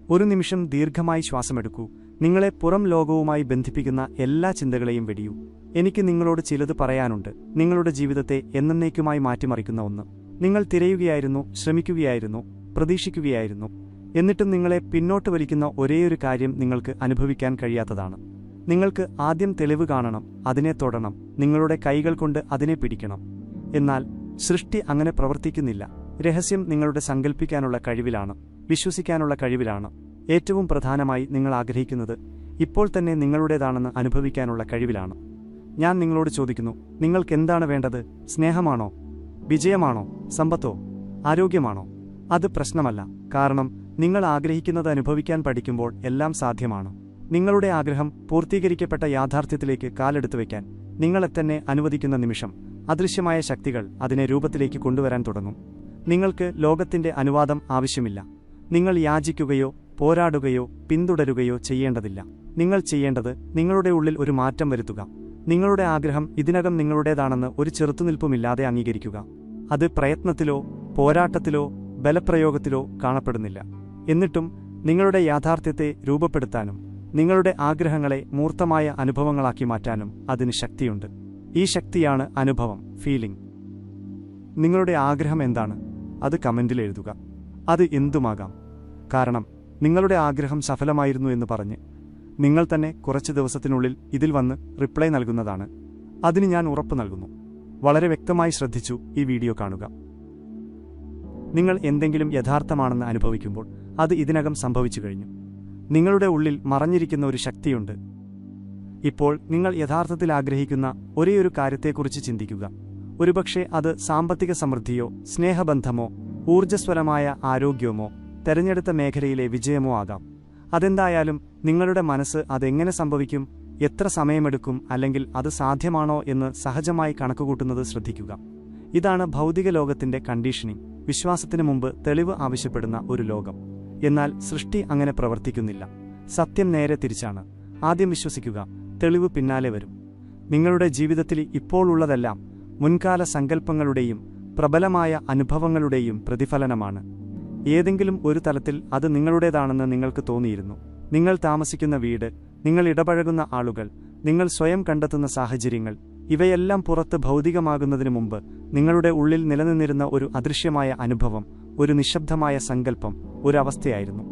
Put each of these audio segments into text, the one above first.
ഒരു നിമിഷം ദീർഘമായി ശ്വാസമെടുക്കൂ. നിങ്ങളെ പുറം ലോകവുമായി ബന്ധിപ്പിക്കുന്ന എല്ലാ ചിന്തകളെയും വെടിയൂ. എനിക്ക് നിങ്ങളോട് ചിലത് പറയാനുണ്ട്. നിങ്ങളുടെ ജീവിതത്തെ എന്നേക്കുമായി മാറ്റിമറിക്കുന്ന ഒന്ന്. നിങ്ങൾ തിരയുകയായിരുന്നു, ശ്രമിക്കുകയായിരുന്നു, പ്രതീക്ഷിക്കുകയായിരുന്നു. എന്നിട്ടും നിങ്ങളെ പിന്നോട്ട് വലിക്കുന്ന ഒരേയൊരു കാര്യം നിങ്ങൾക്ക് അനുഭവിക്കാൻ കഴിയാത്തതാണ്. നിങ്ങൾക്ക് ആദ്യം തെളിവ് കാണണം, അതിനെ തൊടണം, നിങ്ങളുടെ കൈകൾ കൊണ്ട് അതിനെ പിടിക്കണം. എന്നാൽ സൃഷ്ടി അങ്ങനെ പ്രവർത്തിക്കുന്നില്ല. രഹസ്യം നിങ്ങളുടെ സങ്കല്പിക്കാനുള്ള കഴിവിലാണ്, വിശ്വസിക്കാനുള്ള കഴിവിലാണ്. ഏറ്റവും പ്രധാനമായി നിങ്ങൾ ആഗ്രഹിക്കുന്നത് ഇപ്പോൾ തന്നെ നിങ്ങളുടേതാണെന്ന് അനുഭവിക്കാനുള്ള കഴിവിലാണ്. ഞാൻ നിങ്ങളോട് ചോദിക്കുന്നു, നിങ്ങൾക്കെന്താണ് വേണ്ടത്? സ്നേഹമാണോ? വിജയമാണോ? സമ്പത്തോ? ആരോഗ്യമാണോ? അത് പ്രശ്നമല്ല. കാരണം നിങ്ങൾ ആഗ്രഹിക്കുന്നത് അനുഭവിക്കാൻ പഠിക്കുമ്പോൾ എല്ലാം സാധ്യമാണ്. നിങ്ങളുടെ ആഗ്രഹം പൂർത്തീകരിക്കപ്പെട്ട യാഥാർത്ഥ്യത്തിലേക്ക് കാലെടുത്തു വയ്ക്കാൻ നിങ്ങളെ തന്നെ അനുവദിക്കുന്ന നിമിഷം അദൃശ്യമായ ശക്തികൾ അതിനെ രൂപത്തിലേക്ക് കൊണ്ടുവരാൻ തുടങ്ങും. നിങ്ങൾക്ക് ലോകത്തിന്റെ അനുവാദം ആവശ്യമില്ല. നിങ്ങൾ യാചിക്കുകയോ പോരാടുകയോ പിന്തുടരുകയോ ചെയ്യേണ്ടതില്ല. നിങ്ങൾ ചെയ്യേണ്ടത് നിങ്ങളുടെ ഉള്ളിൽ ഒരു മാറ്റം വരുത്തുക. നിങ്ങളുടെ ആഗ്രഹം ഇതിനകം നിങ്ങളുടേതാണെന്ന് ഒരു ചെറുത്തുനിൽപ്പുമില്ലാതെ അംഗീകരിക്കുക. അത് പ്രയത്നത്തിലോ പോരാട്ടത്തിലോ ബലപ്രയോഗത്തിലോ കാണപ്പെടുന്നില്ല. എന്നിട്ടും നിങ്ങളുടെ യാഥാർത്ഥ്യത്തെ രൂപപ്പെടുത്താനും നിങ്ങളുടെ ആഗ്രഹങ്ങളെ മൂർത്തമായ അനുഭവങ്ങളാക്കി മാറ്റാനും അതിന് ശക്തിയുണ്ട്. ഈ ശക്തിയാണ് അനുഭവം, ഫീലിംഗ്. നിങ്ങളുടെ ആഗ്രഹം എന്താണ്? അത് കമന്റിൽ എഴുതുക. അത് എന്തുമാകാം. കാരണം നിങ്ങളുടെ ആഗ്രഹം സഫലമായിരുന്നു എന്ന് പറഞ്ഞ് നിങ്ങൾ തന്നെ കുറച്ച് ദിവസത്തിനുള്ളിൽ ഇതിൽ വന്ന് റിപ്ലൈ നൽകുന്നതാണ്. അതിന് ഞാൻ ഉറപ്പ് നൽകുന്നു. വളരെ വ്യക്തമായി ശ്രദ്ധിച്ചു ഈ വീഡിയോ കാണുക. നിങ്ങൾ എന്തെങ്കിലും യഥാർത്ഥമാണെന്ന് അനുഭവിക്കുമ്പോൾ അത് ഇതിനകം സംഭവിച്ചു കഴിഞ്ഞു. നിങ്ങളുടെ ഉള്ളിൽ മറഞ്ഞിരിക്കുന്ന ഒരു ശക്തിയുണ്ട്. ഇപ്പോൾ നിങ്ങൾ യഥാർത്ഥത്തിൽ ആഗ്രഹിക്കുന്ന ഒരേയൊരു കാര്യത്തെക്കുറിച്ച് ചിന്തിക്കുക. ഒരുപക്ഷെ അത് സാമ്പത്തിക സമൃദ്ധിയോ സ്നേഹബന്ധമോ ഊർജ്ജസ്വലമായ ആരോഗ്യമോ തെരഞ്ഞെടുത്ത മേഖലയിലെ വിജയമോ ആകാം. അതെന്തായാലും നിങ്ങളുടെ മനസ്സ് അതെങ്ങനെ സംഭവിക്കും, എത്ര സമയമെടുക്കും, അല്ലെങ്കിൽ അത് സാധ്യമാണോ എന്ന് സഹജമായി കണക്കുകൂട്ടുന്നത് ശ്രദ്ധിക്കുക. ഇതാണ് ഭൗതിക ലോകത്തിന്റെ കണ്ടീഷനിംഗ്. വിശ്വാസത്തിനു മുമ്പ് തെളിവ് ആവശ്യപ്പെടുന്ന ഒരു ലോകം. എന്നാൽ സൃഷ്ടി അങ്ങനെ പ്രവർത്തിക്കുന്നില്ല. സത്യം നേരെ തിരിച്ചാണ്. ആദ്യം വിശ്വസിക്കുക, തെളിവ് പിന്നാലെ വരും. നിങ്ങളുടെ ജീവിതത്തിൽ ഇപ്പോൾ ഉള്ളതെല്ലാം മുൻകാല സങ്കല്പങ്ങളുടെയും പ്രബലമായ അനുഭവങ്ങളുടെയും പ്രതിഫലനമാണ്. ഏതെങ്കിലും ഒരു തലത്തിൽ അത് നിങ്ങളുടേതാണെന്ന് നിങ്ങൾക്ക് തോന്നിയിരുന്നു. നിങ്ങൾ താമസിക്കുന്ന വീട്, നിങ്ങൾ ഇടപഴകുന്ന ആളുകൾ, നിങ്ങൾ സ്വയം കണ്ടെത്തുന്ന സാഹചര്യങ്ങൾ, ഇവയെല്ലാം പുറത്ത് ഭൗതികമാകുന്നതിനു മുമ്പ് നിങ്ങളുടെ ഉള്ളിൽ നിലനിന്നിരുന്ന ഒരു അദൃശ്യമായ അനുഭവം, ഒരു നിശബ്ദമായ സങ്കല്പം, ഒരവസ്ഥയായിരുന്നു.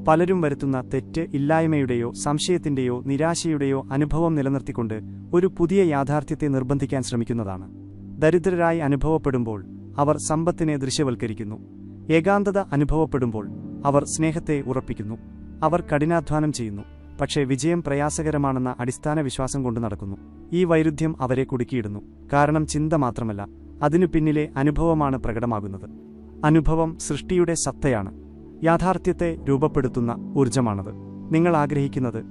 പലരും വരുത്തുന്ന തെറ്റ് ഇല്ലായ്മയുടെയോ സംശയത്തിന്റെയോ നിരാശയുടെയോ അനുഭവം നിലനിർത്തിക്കൊണ്ട് ഒരു പുതിയ യാഥാർത്ഥ്യത്തെ നിർബന്ധിക്കാൻ ശ്രമിക്കുന്നതാണ്. ദരിദ്രരായി അനുഭവപ്പെടുമ്പോൾ അവർ സമ്പത്തിനെ ദൃശ്യവൽക്കരിക്കുന്നു. ഏകാന്തത അനുഭവപ്പെടുമ്പോൾ അവർ സ്നേഹത്തെ ഉറപ്പിക്കുന്നു. അവർ കഠിനാധ്വാനം ചെയ്യുന്നു, പക്ഷേ വിജയം പ്രയാസകരമാണെന്ന അടിസ്ഥാന വിശ്വാസം കൊണ്ട് നടക്കുന്നു. ഈ വൈരുദ്ധ്യം അവരെ കുടുക്കിയിടുന്നു. കാരണം ചിന്ത മാത്രമല്ല, അതിനു പിന്നിലെ അനുഭവമാണ് പ്രകടമാകുന്നത്. അനുഭവം സൃഷ്ടിയുടെ സത്തയാണ്. യാഥാർത്ഥ്യത്തെ രൂപപ്പെടുത്തുന്ന ഊർജ്ജമാണത്. നിങ്ങൾ ആഗ്രഹിക്കുന്നത്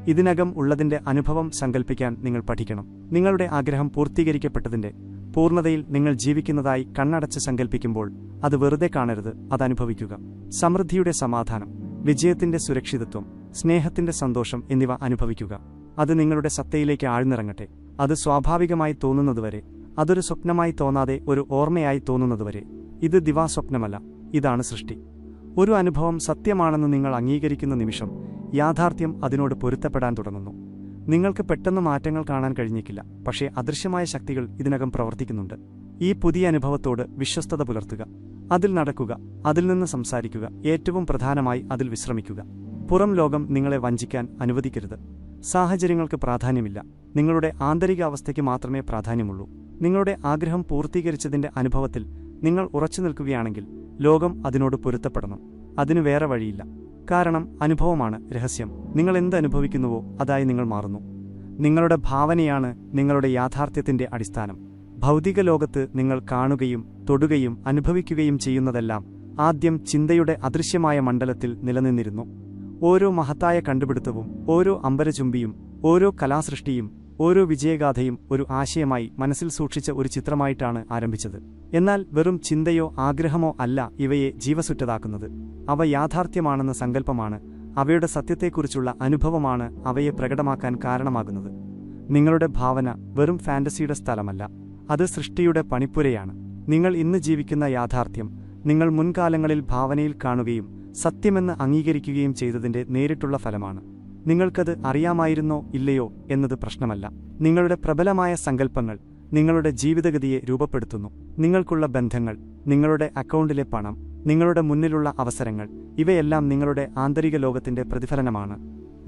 ഇതിനകം ഉള്ളതിന്റെ അനുഭവം സങ്കല്പിക്കാൻ നിങ്ങൾ പഠിക്കണം. നിങ്ങളുടെ ആഗ്രഹം പൂർത്തീകരിക്കപ്പെട്ടതിന്റെ പൂർണ്ണതയിൽ നിങ്ങൾ ജീവിക്കുന്നതായി കണ്ണടച്ച് സങ്കല്പിക്കുമ്പോൾ അത് വെറുതെ കാണരുത്, അതനുഭവിക്കുക. സമൃദ്ധിയുടെ സമാധാനം, വിജയത്തിന്റെ സുരക്ഷിതത്വം, സ്നേഹത്തിന്റെ സന്തോഷം എന്നിവ അനുഭവിക്കുക. അത് നിങ്ങളുടെ സത്തയിലേക്ക് ആഴ്ന്നിറങ്ങട്ടെ. അത് സ്വാഭാവികമായി തോന്നുന്നതുവരെ, അതൊരു സ്വപ്നമായി തോന്നാതെ ഒരു ഓർമ്മയായി തോന്നുന്നതുവരെ. ഇത് ദിവാസ്വപ്നമല്ല, ഇതാണ് സൃഷ്ടി. ഒരു അനുഭവം സത്യമാണെന്ന് നിങ്ങൾ അംഗീകരിക്കുന്ന നിമിഷം യാഥാർത്ഥ്യം അതിനോട് പൊരുത്തപ്പെടാൻ തുടങ്ങുന്നു. നിങ്ങൾക്ക് പെട്ടെന്ന് മാറ്റങ്ങൾ കാണാൻ കഴിഞ്ഞേക്കില്ല, പക്ഷേ അദൃശ്യമായ ശക്തികൾ ഇതിനകം പ്രവർത്തിക്കുന്നുണ്ട്. ഈ പുതിയ അനുഭവത്തോട് വിശ്വസ്തത പുലർത്തുക. അതിൽ നടക്കുക, അതിൽ നിന്ന് സംസാരിക്കുക, ഏറ്റവും പ്രധാനമായി അതിൽ വിശ്രമിക്കുക. പുറം ലോകം നിങ്ങളെ വഞ്ചിക്കാൻ അനുവദിക്കരുത്. സാഹചര്യങ്ങൾക്ക് പ്രാധാന്യമില്ല, നിങ്ങളുടെ ആന്തരിക അവസ്ഥയ്ക്ക് മാത്രമേ പ്രാധാന്യമുള്ളൂ. നിങ്ങളുടെ ആഗ്രഹം പൂർത്തീകരിച്ചതിന്റെ അനുഭവത്തിൽ നിങ്ങൾ ഉറച്ചു നിൽക്കുകയാണെങ്കിൽ ലോകം അതിനോട് പൊരുത്തപ്പെടണം. അതിനു വേറെ വഴിയില്ല. കാരണം അനുഭവമാണ് രഹസ്യം. നിങ്ങൾ എന്ത് അനുഭവിക്കുന്നുവോ അതായി നിങ്ങൾ മാറുന്നു. നിങ്ങളുടെ ഭാവനയാണ് നിങ്ങളുടെ യാഥാർത്ഥ്യത്തിന്റെ അടിസ്ഥാനം. ഭൗതിക ലോകത്ത് നിങ്ങൾ കാണുകയും തൊടുകയും അനുഭവിക്കുകയും ചെയ്യുന്നതെല്ലാം ആദ്യം ചിന്തയുടെ അദൃശ്യമായ മണ്ഡലത്തിൽ നിലനിന്നിരുന്നു. ഓരോ മഹത്തായ കണ്ടുപിടുത്തവും, ഓരോ അമ്പരചുംബിയും, ഓരോ കലാസൃഷ്ടിയും, ഓരോ വിജയഗാഥയും ഒരു ആശയമായി മനസ്സിൽ സൂക്ഷിച്ച ഒരു ചിത്രമായിട്ടാണ് ആരംഭിച്ചത്. എന്നാൽ വെറും ചിന്തയോ ആഗ്രഹമോ അല്ല ഇവയെ ജീവസുറ്റതാക്കുന്നത്. അവ യാഥാർത്ഥ്യമാണെന്ന സങ്കല്പമാണ്, അവയുടെ സത്യത്തെക്കുറിച്ചുള്ള അനുഭവമാണ് അവയെ പ്രകടമാക്കാൻ കാരണമാകുന്നത്. നിങ്ങളുടെ ഭാവന വെറും ഫാന്റസിയുടെ സ്ഥലമല്ല, അത് സൃഷ്ടിയുടെ പണിപ്പുരയാണ്. നിങ്ങൾ ഇന്ന് ജീവിക്കുന്ന യാഥാർത്ഥ്യം നിങ്ങൾ മുൻകാലങ്ങളിൽ ഭാവനയിൽ കാണുകയും സത്യമെന്ന് അംഗീകരിക്കുകയും ചെയ്തതിന്റെ നേരിട്ടുള്ള ഫലമാണ്. നിങ്ങൾക്കത് അറിയാമായിരുന്നോ ഇല്ലയോ എന്നത് പ്രശ്നമല്ല. നിങ്ങളുടെ പ്രബലമായ സങ്കല്പങ്ങൾ നിങ്ങളുടെ ജീവിതഗതിയെ രൂപപ്പെടുത്തുന്നു. നിങ്ങൾക്കുള്ള ബന്ധങ്ങൾ, നിങ്ങളുടെ അക്കൗണ്ടിലെ പണം, നിങ്ങളുടെ മുന്നിലുള്ള അവസരങ്ങൾ, ഇവയെല്ലാം നിങ്ങളുടെ ആന്തരിക ലോകത്തിന്റെ പ്രതിഫലനമാണ്.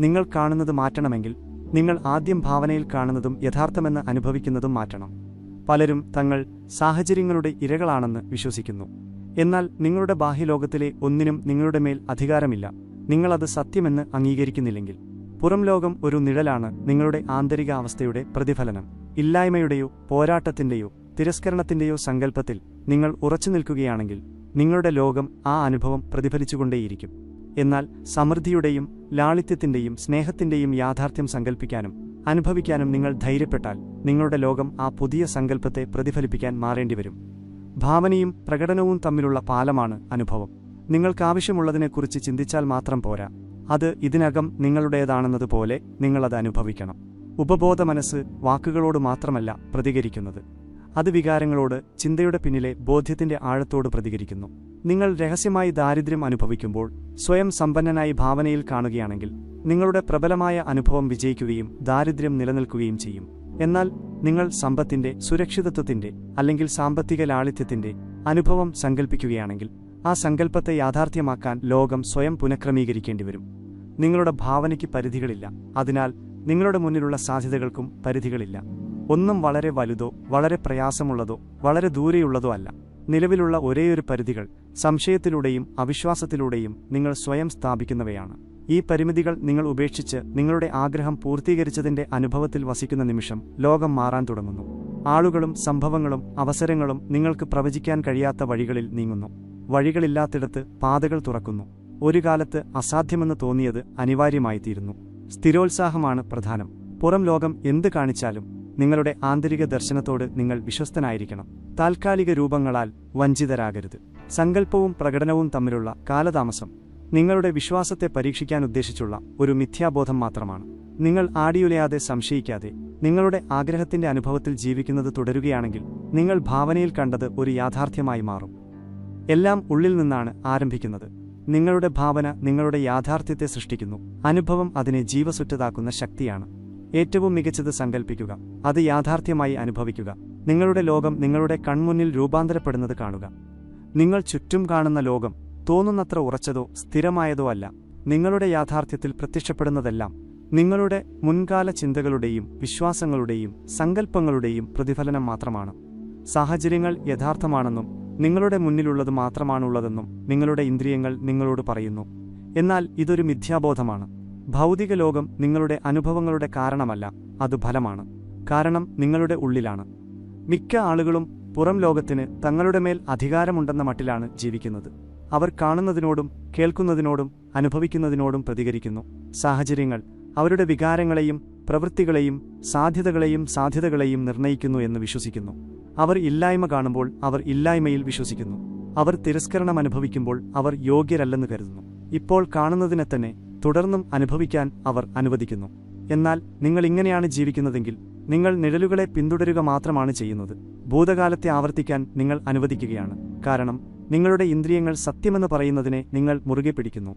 നിങ്ങൾ കാണുന്നത് മാറ്റണമെങ്കിൽ നിങ്ങൾ ആദ്യം ഭാവനയിൽ കാണുന്നതും യഥാർത്ഥമെന്ന് അനുഭവിക്കുന്നതും മാറ്റണം. പലരും തങ്ങൾ സാഹചര്യങ്ങളുടെ ഇരകളാണെന്ന് വിശ്വസിക്കുന്നു. എന്നാൽ നിങ്ങളുടെ ബാഹ്യലോകത്തിലെ ഒന്നിനും നിങ്ങളുടെ മേൽ അധികാരമില്ല. നിങ്ങളത് സത്യമെന്ന് അംഗീകരിക്കുന്നില്ലെങ്കിൽ. പുറം ലോകം ഒരു നിഴലാണ് നിങ്ങളുടെ ആന്തരിക അവസ്ഥയുടെ പ്രതിഫലനം. ഇല്ലായ്മയുടെയോ പോരാട്ടത്തിന്റെയോ തിരസ്കരണത്തിന്റെയോ സങ്കല്പത്തിൽ നിങ്ങൾ ഉറച്ചുനിൽക്കുകയാണെങ്കിൽ നിങ്ങളുടെ ലോകം ആ അനുഭവം പ്രതിഫലിച്ചുകൊണ്ടേയിരിക്കും. എന്നാൽ സമൃദ്ധിയുടെയും ലാളിത്യത്തിന്റെയും സ്നേഹത്തിന്റെയും യാഥാർത്ഥ്യം സങ്കല്പിക്കാനും അനുഭവിക്കാനും നിങ്ങൾ ധൈര്യപ്പെട്ടാൽ നിങ്ങളുടെ ലോകം ആ പുതിയ സങ്കല്പത്തെ പ്രതിഫലിപ്പിക്കാൻ മാറേണ്ടിവരും. ഭാവനയും പ്രകടനവും തമ്മിലുള്ള പാലമാണ് അനുഭവം. നിങ്ങൾക്കാവശ്യമുള്ളതിനെക്കുറിച്ച് ചിന്തിച്ചാൽ മാത്രം പോരാ, അത് ഇതിനകം നിങ്ങളുടേതാണെന്നതുപോലെ നിങ്ങളത് അനുഭവിക്കണം. ഉപബോധ മനസ്സ് വാക്കുകളോട് മാത്രമല്ല പ്രതികരിക്കുന്നത്, അത് വികാരങ്ങളോട്, ചിന്തയുടെ പിന്നിലെ ബോധ്യത്തിന്റെ ആഴത്തോട് പ്രതികരിക്കുന്നു. നിങ്ങൾ രഹസ്യമായി ദാരിദ്ര്യം അനുഭവിക്കുമ്പോൾ സ്വയം സമ്പന്നനായി ഭാവനയിൽ കാണുകയാണെങ്കിൽ നിങ്ങളുടെ പ്രബലമായ അനുഭവം വിജയിക്കുകയും ദാരിദ്ര്യം നിലനിൽക്കുകയും ചെയ്യും. എന്നാൽ നിങ്ങൾ സമ്പത്തിന്റെ, സുരക്ഷിതത്വത്തിന്റെ അല്ലെങ്കിൽ സാമ്പത്തിക ലാളിത്യത്തിന്റെ അനുഭവം സങ്കല്പിക്കുകയാണെങ്കിൽ ആ സങ്കല്പത്തെ യാഥാർത്ഥ്യമാക്കാൻ ലോകം സ്വയം പുനഃക്രമീകരിക്കേണ്ടിവരും. നിങ്ങളുടെ ഭാവനയ്ക്ക് പരിധികളില്ല, അതിനാൽ നിങ്ങളുടെ മുന്നിലുള്ള സാധ്യതകൾക്കും പരിധികളില്ല. ഒന്നും വളരെ വലുതോ വളരെ പ്രയാസമുള്ളതോ വളരെ ദൂരെയുള്ളതോ അല്ല. നിലവിലുള്ള ഒരേയൊരു പരിധികൾ സംശയത്തിലൂടെയും അവിശ്വാസത്തിലൂടെയും നിങ്ങൾ സ്വയം സ്ഥാപിക്കുന്നവയാണ്. ഈ പരിമിതികൾ നിങ്ങൾ ഉപേക്ഷിച്ച് നിങ്ങളുടെ ആഗ്രഹം പൂർത്തീകരിച്ചതിന്റെ അനുഭവത്തിൽ വസിക്കുന്ന നിമിഷം ലോകം മാറാൻ തുടങ്ങുന്നു. ആളുകളും സംഭവങ്ങളും അവസരങ്ങളും നിങ്ങൾക്ക് പ്രവചിക്കാൻ കഴിയാത്ത വഴികളിൽ നീങ്ങുന്നു. വഴികളില്ലാത്തിടത്ത് പാതകൾ തുറക്കുന്നു. ഒരു കാലത്ത് അസാധ്യമെന്ന് തോന്നിയത് അനിവാര്യമായിത്തീരുന്നു. സ്ഥിരോത്സാഹമാണ് പ്രധാനം. പുറം ലോകം എന്ത് കാണിച്ചാലും നിങ്ങളുടെ ആന്തരിക ദർശനത്തോട് നിങ്ങൾ വിശ്വസ്തനായിരിക്കണം. താൽക്കാലിക രൂപങ്ങളാൽ വഞ്ചിതരാകരുത്. സങ്കല്പവും പ്രകടനവും തമ്മിലുള്ള കാലതാമസം നിങ്ങളുടെ വിശ്വാസത്തെ പരീക്ഷിക്കാൻ ഉദ്ദേശിച്ചുള്ള ഒരു മിഥ്യാബോധം മാത്രമാണ്. നിങ്ങൾ ആടിയുലയാതെ സംശയിക്കാതെ നിങ്ങളുടെ ആഗ്രഹത്തിന്റെ അനുഭവത്തിൽ ജീവിക്കുന്നത് തുടരുകയാണെങ്കിൽ നിങ്ങൾ ഭാവനയിൽ കണ്ടത് ഒരു യാഥാർത്ഥ്യമായി മാറും. എല്ലാം ഉള്ളിൽ നിന്നാണ് ആരംഭിക്കുന്നത്. നിങ്ങളുടെ ഭാവന നിങ്ങളുടെ യാഥാർത്ഥ്യത്തെ സൃഷ്ടിക്കുന്നു. അനുഭവം അതിനെ ജീവസുറ്റതാക്കുന്ന ശക്തിയാണ്. ഏറ്റവും മികച്ചത് സങ്കല്പിക്കുക, അത് യാഥാർത്ഥ്യമായി അനുഭവിക്കുക. നിങ്ങളുടെ ലോകം നിങ്ങളുടെ കൺമുന്നിൽ രൂപാന്തരപ്പെടുന്നത് കാണുക. നിങ്ങൾ ചുറ്റും കാണുന്ന ലോകം തോന്നുന്നത്ര ഉറച്ചതോ സ്ഥിരമായതോ അല്ല. നിങ്ങളുടെ യാഥാർത്ഥ്യത്തിൽ പ്രത്യക്ഷപ്പെടുന്നതെല്ലാം നിങ്ങളുടെ മുൻകാല ചിന്തകളുടെയും വിശ്വാസങ്ങളുടെയും സങ്കല്പങ്ങളുടെയും പ്രതിഫലനം മാത്രമാണ്. സാഹചര്യങ്ങൾ യഥാർത്ഥമാണെന്നും നിങ്ങളുടെ മുന്നിലുള്ളത് മാത്രമാണുള്ളതെന്നും നിങ്ങളുടെ ഇന്ദ്രിയങ്ങൾ നിങ്ങളോട് പറയുന്നു. എന്നാൽ ഇതൊരു മിഥ്യാബോധമാണ്. ഭൗതിക ലോകം നിങ്ങളുടെ അനുഭവങ്ങളുടെ കാരണമല്ല, അത് ഫലമാണ്. കാരണം നിങ്ങളുടെ ഉള്ളിലാണ്. മിക്ക ആളുകളും പുറം ലോകത്തിന് തങ്ങളുടെ മേൽ അധികാരമുണ്ടെന്ന മട്ടിലാണ് ജീവിക്കുന്നത്. അവർ കാണുന്നതിനോടും കേൾക്കുന്നതിനോടും അനുഭവിക്കുന്നതിനോടും പ്രതികരിക്കുന്നു. സാഹചര്യങ്ങൾ അവരുടെ വികാരങ്ങളെയും പ്രവൃത്തികളെയും സാധ്യതകളെയും നിർണ്ണയിക്കുന്നു എന്ന് വിശ്വസിക്കുന്നു. അവർ ഇല്ലായ്മ കാണുമ്പോൾ അവർ ഇല്ലായ്മയിൽ വിശ്വസിക്കുന്നു. അവർ തിരസ്കരണം അനുഭവിക്കുമ്പോൾ അവർ യോഗ്യരല്ലെന്ന് കരുതുന്നു. ഇപ്പോൾ കാണുന്നതിനെ തന്നെ തുടർന്നും അനുഭവിക്കാൻ അവർ അനുവദിക്കുന്നു. എന്നാൽ നിങ്ങൾ ഇങ്ങനെയാണ് ജീവിക്കുന്നതെങ്കിൽ നിങ്ങൾ നിഴലുകളെ പിന്തുടരുക മാത്രമാണ് ചെയ്യുന്നത്. ഭൂതകാലത്തെ ആവർത്തിക്കാൻ നിങ്ങൾ അനുവദിക്കുകയാണ്. കാരണം നിങ്ങളുടെ ഇന്ദ്രിയങ്ങൾ സത്യമെന്ന് പറയുന്നതിനെ നിങ്ങൾ മുറുകെ പിടിക്കുന്നു.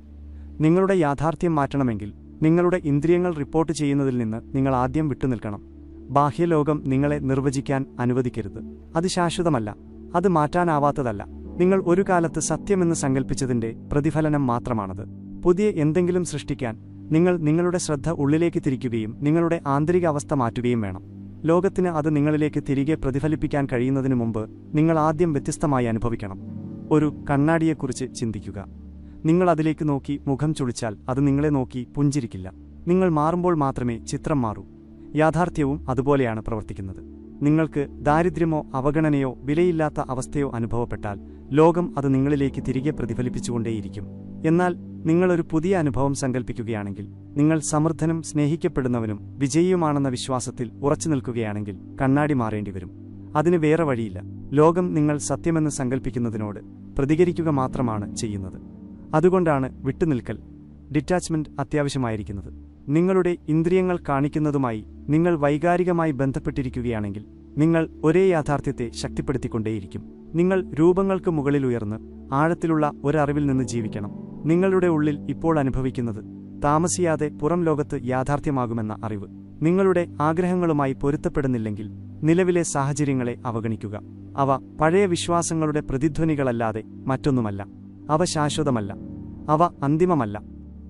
നിങ്ങളുടെ യാഥാർത്ഥ്യം മാറ്റണമെങ്കിൽ നിങ്ങളുടെ ഇന്ദ്രിയങ്ങൾ റിപ്പോർട്ട് ചെയ്യുന്നതിൽ നിന്ന് നിങ്ങൾ ആദ്യം വിട്ടുനിൽക്കണം. ബാഹ്യലോകം നിങ്ങളെ നിർവചിക്കാൻ അനുവദിക്കരുത്. അത് ശാശ്വതമല്ല, അത് മാറ്റാനാവാത്തതല്ല. നിങ്ങൾ ഒരു കാലത്ത് സത്യമെന്ന് സങ്കല്പിച്ചതിന്റെ പ്രതിഫലനം മാത്രമാണത്. പുതിയ എന്തെങ്കിലും സൃഷ്ടിക്കാൻ നിങ്ങൾ നിങ്ങളുടെ ശ്രദ്ധ ഉള്ളിലേക്ക് തിരിക്കുകയും നിങ്ങളുടെ ആന്തരിക അവസ്ഥ മാറ്റുകയും വേണം. ലോകത്തിന് അത് നിങ്ങളിലേക്ക് തിരികെ പ്രതിഫലിപ്പിക്കാൻ കഴിയുന്നതിനു മുമ്പ് നിങ്ങൾ ആദ്യം വ്യത്യസ്തമായി അനുഭവിക്കണം. ഒരു കണ്ണാടിയെക്കുറിച്ച് ചിന്തിക്കുക. നിങ്ങൾ അതിലേക്ക് നോക്കി മുഖം ചുളിച്ചാൽ അത് നിങ്ങളെ നോക്കി പുഞ്ചിരിക്കില്ല. നിങ്ങൾ മാറുമ്പോൾ മാത്രമേ ചിത്രം മാറൂ. യാഥാർത്ഥ്യവും അതുപോലെയാണ് പ്രവർത്തിക്കുന്നത്. നിങ്ങൾക്ക് ദാരിദ്ര്യമോ അവഗണനയോ വിലയില്ലാത്ത അവസ്ഥയോ അനുഭവപ്പെട്ടാൽ ലോകം അത് നിങ്ങളിലേക്ക് തിരികെ പ്രതിഫലിപ്പിച്ചുകൊണ്ടേയിരിക്കും. എന്നാൽ നിങ്ങളൊരു പുതിയ അനുഭവം സങ്കല്പിക്കുകയാണെങ്കിൽ, നിങ്ങൾ സമൃദ്ധനും സ്നേഹിക്കപ്പെടുന്നവനും വിജയിയുമാണെന്ന വിശ്വാസത്തിൽ ഉറച്ചു നിൽക്കുകയാണെങ്കിൽ കണ്ണാടി മാറേണ്ടിവരും. അതിന് വേറെ വഴിയില്ല. ലോകം നിങ്ങൾ സത്യമെന്ന് സങ്കല്പിക്കുന്നതിനോട് പ്രതികരിക്കുക മാത്രമാണ് ചെയ്യുന്നത്. അതുകൊണ്ടാണ് വിട്ടുനിൽക്കൽ, ഡിറ്റാച്ച്മെന്റ് അത്യാവശ്യമായിരിക്കുന്നത്. നിങ്ങളുടെ ഇന്ദ്രിയങ്ങൾ കാണിക്കുന്നതുമായി നിങ്ങൾ വൈകാരികമായി ബന്ധപ്പെട്ടിരിക്കുകയാണെങ്കിൽ നിങ്ങൾ ഒരേ യാഥാർത്ഥ്യത്തെ ശക്തിപ്പെടുത്തിക്കൊണ്ടേയിരിക്കും. നിങ്ങൾ രൂപങ്ങൾക്ക് മുകളിൽ ഉയർന്ന് ആഴത്തിലുള്ള ഒരറിവിൽ നിന്ന് ജീവിക്കണം. നിങ്ങളുടെ ഉള്ളിൽ ഇപ്പോൾ അനുഭവിക്കുന്നത് താമസിയാതെ പുറം ലോകത്ത് യാഥാർത്ഥ്യമാകുമെന്ന അറിവ്. നിങ്ങളുടെ ആഗ്രഹങ്ങളുമായി പൊരുത്തപ്പെടുന്നില്ലെങ്കിൽ നിലവിലെ സാഹചര്യങ്ങളെ അവഗണിക്കുക. അവ പഴയ വിശ്വാസങ്ങളുടെ പ്രതിധ്വനികളല്ലാതെ മറ്റൊന്നുമല്ല. അവ ശാശ്വതമല്ല. അവ അന്തിമമല്ല.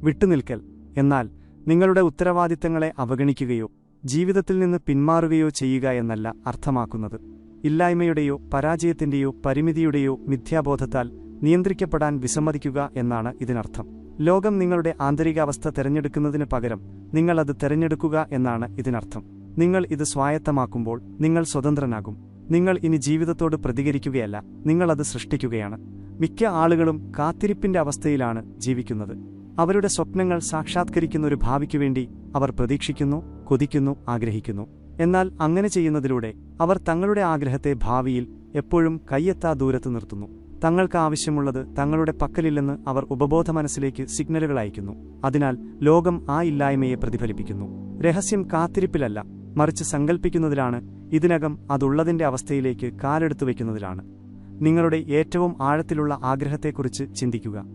വിട്ടുനിൽക്കൽ എന്നാൽ നിങ്ങളുടെ ഉത്തരവാദിത്തങ്ങളെ അവഗണിക്കുകയോ ജീവിതത്തിൽ നിന്ന് പിന്മാറുകയോ ചെയ്യുക എന്നല്ല അർത്ഥമാക്കുന്നത്. ഇല്ലായ്മയുടെയോ പരാജയത്തിന്റെയോ പരിമിതിയുടെയോ മിഥ്യാബോധത്താൽ നിയന്ത്രിക്കപ്പെടാൻ വിസമ്മതിക്കുക എന്നാണ് ഇതിനർത്ഥം. ലോകം നിങ്ങളുടെ ആന്തരികാവസ്ഥ തിരഞ്ഞെടുക്കുന്നതിന് പകരം നിങ്ങൾ അത് തിരഞ്ഞെടുക്കുക എന്നാണ് ഇതിനർത്ഥം. നിങ്ങൾ ഇത് സ്വായത്തമാക്കുമ്പോൾ നിങ്ങൾ സ്വതന്ത്രനാകും. നിങ്ങൾ ഇനി ജീവിതത്തോട് പ്രതികരിക്കുകയല്ല, നിങ്ങൾ അത് സൃഷ്ടിക്കുകയാണ്. മിക്ക ആളുകളും കാത്തിരിപ്പിന്റെ അവസ്ഥയിലാണ് ജീവിക്കുന്നത്. അവരുടെ സ്വപ്നങ്ങൾ സാക്ഷാത്കരിക്കുന്ന ഒരു ഭാവിക്കുവേണ്ടി അവർ പ്രതീക്ഷിക്കുന്നു, കൊതിക്കുന്നു, ആഗ്രഹിക്കുന്നു. എന്നാൽ അങ്ങനെ ചെയ്യുന്നതിലൂടെ അവർ തങ്ങളുടെ ആഗ്രഹത്തെ ഭാവിയിൽ എപ്പോഴും കയ്യെത്താ ദൂരത്ത് നിർത്തുന്നു. തങ്ങൾക്ക് ആവശ്യമുള്ളത് തങ്ങളുടെ പക്കലില്ലെന്ന് അവർ ഉപബോധ മനസ്സിലേക്ക് സിഗ്നലുകൾ അയക്കുന്നു. അതിനാൽ ലോകം ആ ഇല്ലായ്മയെ പ്രതിഫലിപ്പിക്കുന്നു. രഹസ്യം കാത്തിരിപ്പിലല്ല, മറിച്ച് സങ്കൽപ്പിക്കുന്നതിലാണ്. ഇതിനകം അതുള്ളതിന്റെ അവസ്ഥയിലേക്ക് കാലെടുത്തു വയ്ക്കുന്നതിലാണ്. നിങ്ങളുടെ ഏറ്റവും ആഴത്തിലുള്ള ആഗ്രഹത്തെക്കുറിച്ച് ചിന്തിക്കുക.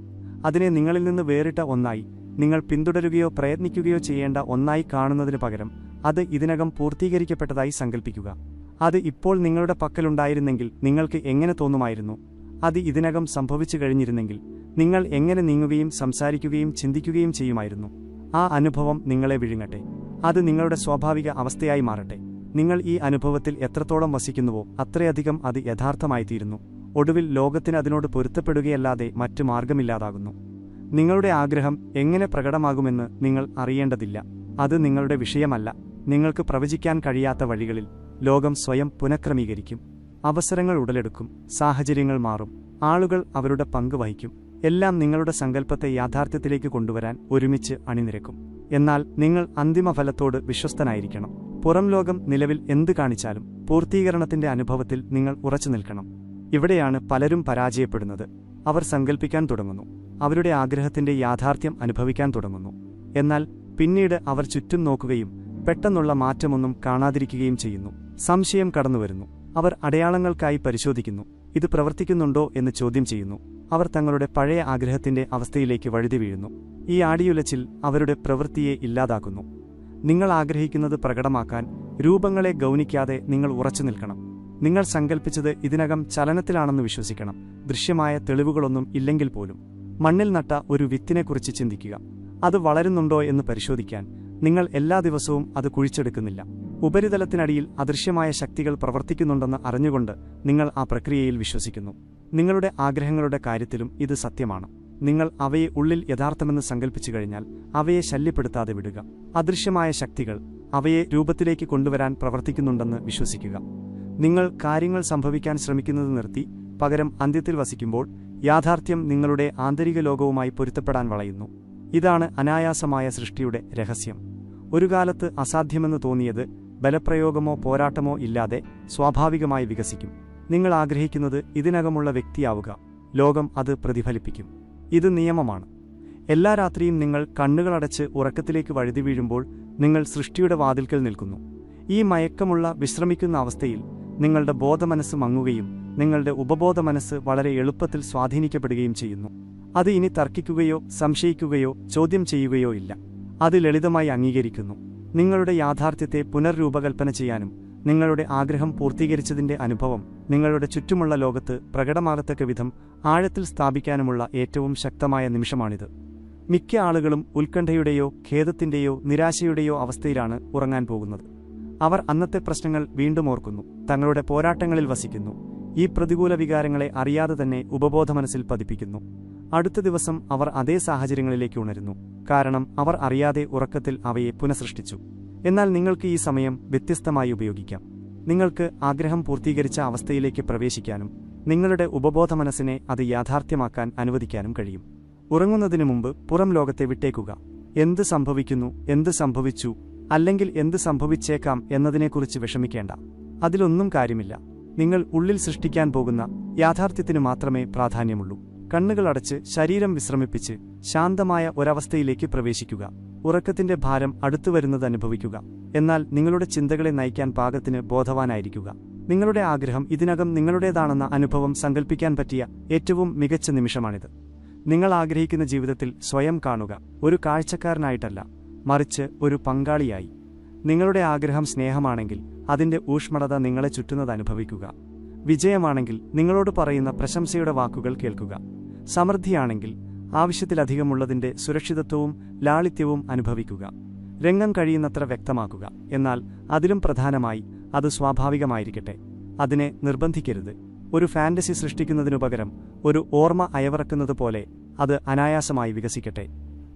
അതിനെ നിങ്ങളിൽ നിന്ന് വേറിട്ട ഒന്നായി, നിങ്ങൾ പിന്തുടരുകയോ പ്രയത്നിക്കുകയോ ചെയ്യേണ്ട ഒന്നായി കാണുന്നതിനു പകരം അത് ഇതിനകം പൂർത്തീകരിക്കപ്പെട്ടതായി സങ്കൽപ്പിക്കുക. അത് ഇപ്പോൾ നിങ്ങളുടെ പക്കലുണ്ടായിരുന്നെങ്കിൽ നിങ്ങൾക്ക് എങ്ങനെ തോന്നുമായിരുന്നു? അത് ഇതിനകം സംഭവിച്ചു കഴിഞ്ഞിരുന്നെങ്കിൽ നിങ്ങൾ എങ്ങനെ നീങ്ങുകയും സംസാരിക്കുകയും ചിന്തിക്കുകയും ചെയ്യുമായിരുന്നു? ആ അനുഭവം നിങ്ങളെ വിഴുങ്ങട്ടെ. അത് നിങ്ങളുടെ സ്വാഭാവിക അവസ്ഥയായി മാറട്ടെ. നിങ്ങൾ ഈ അനുഭവത്തിൽ എത്രത്തോളം വസിക്കുന്നുവോ അത്രയധികം അത് യഥാർത്ഥമായിത്തീരുന്നു. ഒടുവിൽ ലോകത്തിന് അതിനോട് പൊരുത്തപ്പെടുകയല്ലാതെ മറ്റു മാർഗമില്ലാതാകുന്നു. നിങ്ങളുടെ ആഗ്രഹം എങ്ങനെ പ്രകടമാകുമെന്ന് നിങ്ങൾ അറിയേണ്ടതില്ല. അത് നിങ്ങളുടെ വിഷയമല്ല. നിങ്ങൾക്ക് പ്രവചിക്കാൻ കഴിയാത്ത വഴികളിൽ ലോകം സ്വയം പുനഃക്രമീകരിക്കും. അവസരങ്ങൾ ഉടലെടുക്കും. സാഹചര്യങ്ങൾ മാറും. ആളുകൾ അവരുടെ പങ്ക് വഹിക്കും. എല്ലാം നിങ്ങളുടെ സങ്കല്പത്തെ യാഥാർത്ഥ്യത്തിലേക്ക് കൊണ്ടുവരാൻ ഒരുമിച്ച് അണിനിരക്കും. എന്നാൽ നിങ്ങൾ അന്തിമഫലത്തോട് വിശ്വസ്തനായിരിക്കണം. പുറം ലോകം നിലവിൽ എന്ത് കാണിച്ചാലും പൂർത്തീകരണത്തിന്റെ അനുഭവത്തിൽ നിങ്ങൾ ഉറച്ചു നിൽക്കണം. ഇവിടെയാണ് പലരും പരാജയപ്പെടുന്നത്. അവർ സങ്കൽപ്പിക്കാൻ തുടങ്ങുന്നു, അവരുടെ ആഗ്രഹത്തിന്റെ യാഥാർത്ഥ്യം അനുഭവിക്കാൻ തുടങ്ങുന്നു. എന്നാൽ പിന്നീട് അവർ ചുറ്റും നോക്കുകയും പെട്ടെന്നുള്ള മാറ്റമൊന്നും കാണാതിരിക്കുകയും ചെയ്യുന്നു. സംശയം കടന്നുവരുന്നു. അവർ അടയാളങ്ങൾക്കായി പരിശോധിക്കുന്നു. ഇത് പ്രവർത്തിക്കുന്നുണ്ടോ എന്ന് ചോദ്യം ചെയ്യുന്നു. അവർ തങ്ങളുടെ പഴയ ആഗ്രഹത്തിന്റെ അവസ്ഥയിലേക്ക് വഴുതി വീഴുന്നു. ഈ ആടിയുലച്ചിൽ അവരുടെ പ്രവൃത്തിയെ ഇല്ലാതാക്കുന്നു. നിങ്ങൾ ആഗ്രഹിക്കുന്നത് പ്രകടമാക്കാൻ രൂപങ്ങളെ ഗൗനിക്കാതെ നിങ്ങൾ ഉറച്ചു നിൽക്കണം. നിങ്ങൾ സങ്കൽപ്പിച്ചത് ഇതിനകം ചലനത്തിലാണെന്ന് വിശ്വസിക്കണം. ദൃശ്യമായ തെളിവുകളൊന്നും ഇല്ലെങ്കിൽ പോലും മണ്ണിൽ നട്ട ഒരു വിത്തിനെക്കുറിച്ച് ചിന്തിക്കുക. അത് വളരുന്നുണ്ടോ എന്ന് പരിശോധിക്കാൻ നിങ്ങൾ എല്ലാ ദിവസവും അത് കുഴിച്ചെടുക്കുന്നില്ല. ഉപരിതലത്തിനടിയിൽ അദൃശ്യമായ ശക്തികൾ പ്രവർത്തിക്കുന്നുണ്ടെന്ന് അറിഞ്ഞുകൊണ്ട് നിങ്ങൾ ആ പ്രക്രിയയിൽ വിശ്വസിക്കുന്നു. നിങ്ങളുടെ ആഗ്രഹങ്ങളുടെ കാര്യത്തിലും ഇത് സത്യമാണ്. നിങ്ങൾ അവയെ ഉള്ളിൽ യഥാർത്ഥമെന്ന് സങ്കൽപ്പിച്ചു കഴിഞ്ഞാൽ അവയെ ശല്യപ്പെടുത്താതെ വിടുക. അദൃശ്യമായ ശക്തികൾ അവയെ രൂപത്തിലേക്ക് കൊണ്ടുവരാൻ പ്രവർത്തിക്കുന്നുണ്ടെന്ന് വിശ്വസിക്കുക. നിങ്ങൾ കാര്യങ്ങൾ സംഭവിക്കാൻ ശ്രമിക്കുന്നത് നിർത്തി പകരം അന്ത്യത്തിൽ വസിക്കുമ്പോൾ യാഥാർത്ഥ്യം നിങ്ങളുടെ ആന്തരിക ലോകവുമായി പൊരുത്തപ്പെടാൻ വളയുന്നു. ഇതാണ് അനായാസമായ സൃഷ്ടിയുടെ രഹസ്യം. ഒരു കാലത്ത് അസാധ്യമെന്ന് തോന്നിയത് ബലപ്രയോഗമോ പോരാട്ടമോ ഇല്ലാതെ സ്വാഭാവികമായി വികസിക്കും. നിങ്ങൾ ആഗ്രഹിക്കുന്നത് ഇതിനകമുള്ള വ്യക്തിയാവുക. ലോകം അത് പ്രതിഫലിപ്പിക്കും. ഇത് നിയമമാണ്. എല്ലാ രാത്രിയും നിങ്ങൾ കണ്ണുകളടച്ച് ഉറക്കത്തിലേക്ക് വഴുതി വീഴുമ്പോൾ നിങ്ങൾ സൃഷ്ടിയുടെ വാതിൽക്കൽ നിൽക്കുന്നു. ഈ മയക്കമുള്ള വിശ്രമിക്കുന്ന അവസ്ഥയിൽ നിങ്ങളുടെ ബോധമനസ്സ് മങ്ങുകയും നിങ്ങളുടെ ഉപബോധ മനസ്സ് വളരെ എളുപ്പത്തിൽ സ്വാധീനിക്കപ്പെടുകയും ചെയ്യുന്നു. അത് ഇനി തർക്കിക്കുകയോ സംശയിക്കുകയോ ചോദ്യം ചെയ്യുകയോ ഇല്ല. അത് ലളിതമായി അംഗീകരിക്കുന്നു. നിങ്ങളുടെ യാഥാർത്ഥ്യത്തെ പുനർരൂപകൽപ്പന ചെയ്യാനും നിങ്ങളുടെ ആഗ്രഹം പൂർത്തീകരിച്ചതിന്റെ അനുഭവം നിങ്ങളുടെ ചുറ്റുമുള്ള ലോകത്ത് പ്രകടമാകത്തക്ക വിധം ആഴത്തിൽ സ്ഥാപിക്കാനുമുള്ള ഏറ്റവും ശക്തമായ നിമിഷമാണിത്. മിക്ക ആളുകളും ഉത്കണ്ഠയുടെയോ ഖേദത്തിന്റെയോ നിരാശയുടെയോ അവസ്ഥയിലാണ് ഉറങ്ങാൻ പോകുന്നത്. അവർ അന്നത്തെ പ്രശ്നങ്ങൾ വീണ്ടും ഓർക്കുന്നു, തങ്ങളുടെ പോരാട്ടങ്ങളിൽ വസിക്കുന്നു. ഈ പ്രതികൂല വികാരങ്ങളെ അറിയാതെ തന്നെ ഉപബോധ മനസ്സിൽ പതിപ്പിക്കുന്നു. അടുത്ത ദിവസം അവർ അതേ സാഹചര്യങ്ങളിലേക്ക് ഉണരുന്നു. കാരണം അവർ അറിയാതെ ഉറക്കത്തിൽ അവയെ പുനഃസൃഷ്ടിച്ചു. എന്നാൽ നിങ്ങൾക്ക് ഈ സമയം വ്യത്യസ്തമായി ഉപയോഗിക്കാം. നിങ്ങൾക്ക് ആഗ്രഹം പൂർത്തീകരിച്ച അവസ്ഥയിലേക്ക് പ്രവേശിക്കാനും നിങ്ങളുടെ ഉപബോധ മനസ്സിനെ അത് യാഥാർത്ഥ്യമാക്കാൻ അനുവദിക്കാനും കഴിയും. ഉറങ്ങുന്നതിനു മുമ്പ് പുറം ലോകത്തെ വിട്ടേക്കുക. എന്ത് സംഭവിക്കുന്നു, എന്ത് സംഭവിച്ചു, അല്ലെങ്കിൽ എന്ത് സംഭവിച്ചേക്കാം എന്നതിനെക്കുറിച്ച് വിഷമിക്കേണ്ട. അതിലൊന്നും കാര്യമില്ല. നിങ്ങൾ ഉള്ളിൽ സൃഷ്ടിക്കാൻ പോകുന്ന യാഥാർത്ഥ്യത്തിനു മാത്രമേ പ്രാധാന്യമുള്ളൂ. കണ്ണുകളടച്ച് ശരീരം വിശ്രമിപ്പിച്ച് ശാന്തമായ ഒരവസ്ഥയിലേക്ക് പ്രവേശിക്കുക. ഉറക്കത്തിന്റെ ഭാരം അടുത്തുവരുന്നത് അനുഭവിക്കുക. എന്നാൽ നിങ്ങളുടെ ചിന്തകളെ നയിക്കാൻ പാകത്തിന് ബോധവാനായിരിക്കുക. നിങ്ങളുടെ ആഗ്രഹം ഇതിനകം നിങ്ങളുടേതാണെന്ന അനുഭവം സങ്കൽപ്പിക്കാൻ പറ്റിയ ഏറ്റവും മികച്ച നിമിഷമാണിത്. നിങ്ങൾ ആഗ്രഹിക്കുന്ന ജീവിതത്തിൽ സ്വയം കാണുക, ഒരു കാഴ്ചക്കാരനായിട്ടല്ല, മറിച്ച് ഒരു പങ്കാളിയായി. നിങ്ങളുടെ ആഗ്രഹം സ്നേഹമാണെങ്കിൽ അതിന്റെ ഊഷ്മളത നിങ്ങളെ ചുറ്റുന്നത് അനുഭവിക്കുക. വിജയമാണെങ്കിൽ നിങ്ങളോട് പറയുന്ന പ്രശംസയുടെ വാക്കുകൾ കേൾക്കുക. സമൃദ്ധിയാണെങ്കിൽ ആവശ്യത്തിലധികമുള്ളതിന്റെ സുരക്ഷിതത്വവും ലാളിത്യവും അനുഭവിക്കുക. രംഗം കഴിയുന്നത്ര വ്യക്തമാക്കുക, എന്നാൽ അതിലും പ്രധാനമായി അത് സ്വാഭാവികമായിരിക്കട്ടെ. അതിനെ നിർബന്ധിക്കരുത്. ഒരു ഫാന്റസി സൃഷ്ടിക്കുന്നതിനുപകരം ഒരു ഓർമ്മ അയവിറക്കുന്നതുപോലെ അത് അനായാസമായി വികസിക്കട്ടെ.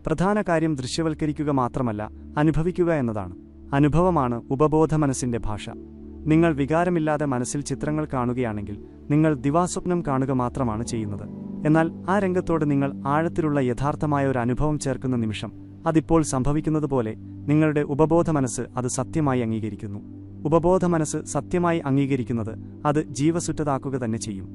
പ്രധാന കാര്യം ദൃശ്യവൽക്കരിക്കുക മാത്രമല്ല, അനുഭവിക്കുക എന്നതാണ്. അനുഭവമാണ് ഉപബോധ മനസ്സിന്റെ ഭാഷ. നിങ്ങൾ വികാരമില്ലാതെ മനസ്സിൽ ചിത്രങ്ങൾ കാണുകയാണെങ്കിൽ നിങ്ങൾ ദിവാസ്വപ്നം കാണുക മാത്രമാണ് ചെയ്യുന്നത്. എന്നാൽ ആ രംഗത്തോട് നിങ്ങൾ ആഴത്തിലുള്ള യഥാർത്ഥമായ ഒരു അനുഭവം ചേർക്കുന്ന നിമിഷം അതിപ്പോൾ സംഭവിക്കുന്നതുപോലെ നിങ്ങളുടെ ഉപബോധ മനസ്സ് അത് സത്യമായി അംഗീകരിക്കുന്നു. ഉപബോധ മനസ്സ് സത്യമായി അംഗീകരിക്കുന്നത് അത് ജീവസുറ്റതാക്കുക തന്നെ ചെയ്യും.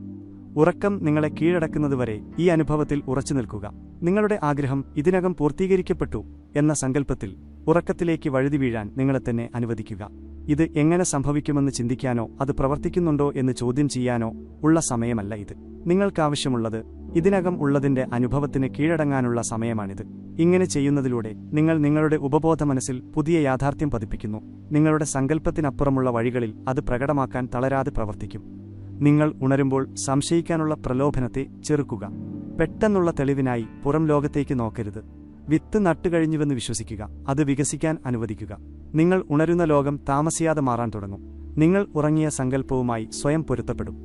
ഉറക്കം നിങ്ങളെ കീഴടക്കുന്നതുവരെ ഈ അനുഭവത്തിൽ ഉറച്ചു നിൽക്കുക. നിങ്ങളുടെ ആഗ്രഹം ഇതിനകം പൂർത്തീകരിക്കപ്പെട്ടു എന്ന സങ്കല്പത്തിൽ ഉറക്കത്തിലേക്ക് വഴുതി വീഴാൻ നിങ്ങളെ തന്നെ അനുവദിക്കുക. ഇത് എങ്ങനെ സംഭവിക്കുമെന്ന് ചിന്തിക്കാനോ അത് പ്രവർത്തിക്കുന്നുണ്ടോ എന്ന് ചോദ്യം ചെയ്യാനോ ഉള്ള സമയമല്ല ഇത്. നിങ്ങൾക്കാവശ്യമുള്ളത് ഇതിനകം ഉള്ളതിന്റെ അനുഭവത്തിന് കീഴടങ്ങാനുള്ള സമയമാണിത്. ഇങ്ങനെ ചെയ്യുന്നതിലൂടെ നിങ്ങൾ നിങ്ങളുടെ ഉപബോധ മനസ്സിൽ പുതിയ യാഥാർത്ഥ്യം പതിപ്പിക്കുന്നു. നിങ്ങളുടെ സങ്കല്പത്തിനപ്പുറമുള്ള വഴികളിൽ അത് പ്രകടമാക്കാൻ തളരാതെ പ്രവർത്തിക്കും. നിങ്ങൾ ഉണരുമ്പോൾ സംശയിക്കാനുള്ള പ്രലോഭനത്തെ ചെറുക്കുക. പെട്ടെന്നുള്ള തെളിവിനായി പുറം ലോകത്തേക്ക് നോക്കരുത്. വിത്ത് നട്ടുകഴിഞ്ഞുവെന്ന് വിശ്വസിക്കുക, അത് വികസിക്കാൻ അനുവദിക്കുക. നിങ്ങൾ ഉണരുന്ന ലോകം താമസിയാതെ മാറാൻ തുടങ്ങും. നിങ്ങൾ ഉറങ്ങിയ സങ്കല്പവുമായി സ്വയം പൊരുത്തപ്പെടും.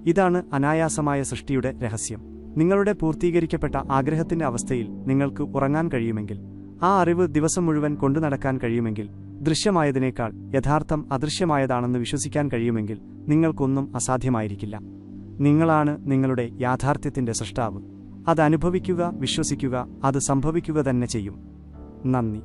ഇതാണ് അനായാസമായ സൃഷ്ടിയുടെ രഹസ്യം. നിങ്ങളുടെ പൂർത്തീകരിക്കപ്പെട്ട ആഗ്രഹത്തിന്റെ അവസ്ഥയിൽ നിങ്ങൾക്ക് ഉറങ്ങാൻ കഴിയുമെങ്കിൽ, ആ അറിവ് ദിവസം മുഴുവൻ കൊണ്ടു നടക്കാൻ കഴിയുമെങ്കിൽ, ദൃശ്യമായതിനേക്കാൾ യഥാർത്ഥം അദൃശ്യമായതാണെന്ന് വിശ്വസിക്കാൻ കഴിയുമെങ്കിൽ നിങ്ങൾക്കൊന്നും അസാധ്യമായിരിക്കില്ല. നിങ്ങളാണ് നിങ്ങളുടെ യാഥാർത്ഥ്യത്തിന്റെ സൃഷ്ടാവ്. അത് അനുഭവിക്കുക, വിശ്വസിക്കുക, അത് സംഭവിക്കുക തന്നെ ചെയ്യും. നന്ദി.